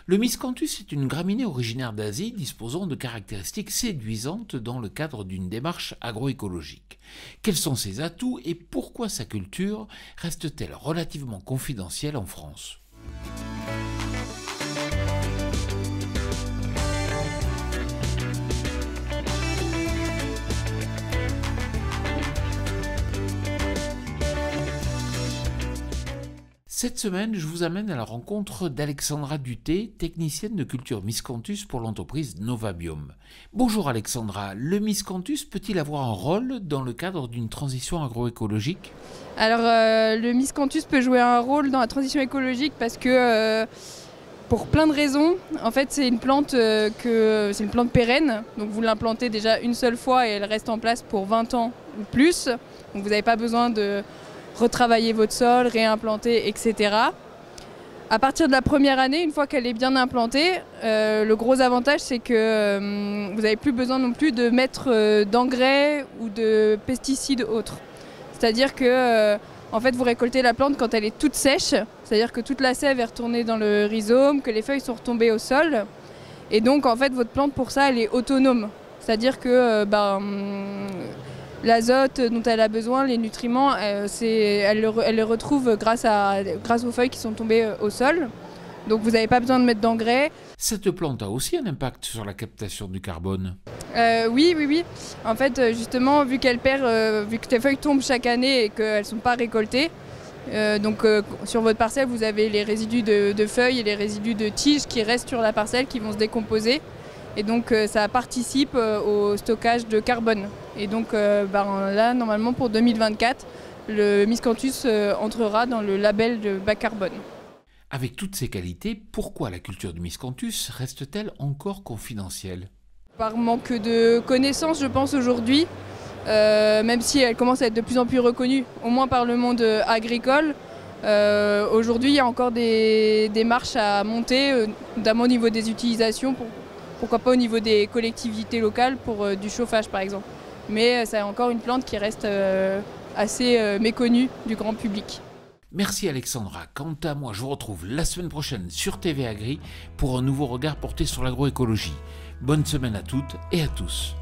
Le miscanthus est une graminée originaire d'Asie disposant de caractéristiques séduisantes dans le cadre d'une démarche agroécologique. Quels sont ses atouts et pourquoi sa culture reste-t-elle relativement confidentielle en France ? Cette semaine, je vous amène à la rencontre d'Alexandra Duthé, technicienne de culture miscanthus pour l'entreprise Novabiome. Bonjour Alexandra, le miscanthus peut-il avoir un rôle dans le cadre d'une transition agroécologique ? Alors le miscanthus peut jouer un rôle dans la transition écologique parce que pour plein de raisons. En fait, c'est une plante c'est une plante pérenne, donc vous l'implantez déjà une seule fois et elle reste en place pour 20 ans ou plus. Donc vous n'avez pas besoin de retravailler votre sol, réimplanter, etc. À partir de la première année, une fois qu'elle est bien implantée, le gros avantage c'est que vous n'avez plus besoin non plus de mettre d'engrais ou de pesticides autres. C'est-à-dire que en fait, vous récoltez la plante quand elle est toute sèche, c'est-à-dire que toute la sève est retournée dans le rhizome, que les feuilles sont retombées au sol. Et donc en fait, votre plante pour ça, elle est autonome. C'est-à-dire que l'azote dont elle a besoin, les nutriments, elle les retrouve grâce aux feuilles qui sont tombées au sol. Donc vous n'avez pas besoin de mettre d'engrais. Cette plante a aussi un impact sur la captation du carbone. Oui. En fait, justement, vu que tes feuilles tombent chaque année et qu'elles ne sont pas récoltées, sur votre parcelle, vous avez les résidus de feuilles et les résidus de tiges qui restent sur la parcelle, qui vont se décomposer. Et donc ça participe au stockage de carbone. Et donc là, normalement pour 2024, le miscanthus entrera dans le label de bas carbone. Avec toutes ces qualités, pourquoi la culture du miscanthus reste-t-elle encore confidentielle ? Par manque de connaissances, je pense aujourd'hui, même si elle commence à être de plus en plus reconnue, au moins par le monde agricole. Aujourd'hui, il y a encore des marches à monter, notamment au niveau des utilisations, pourquoi pas au niveau des collectivités locales pour du chauffage par exemple. Mais c'est encore une plante qui reste assez méconnue du grand public. Merci Alexandra. Quant à moi, je vous retrouve la semaine prochaine sur TV Agri pour un nouveau regard porté sur l'agroécologie. Bonne semaine à toutes et à tous.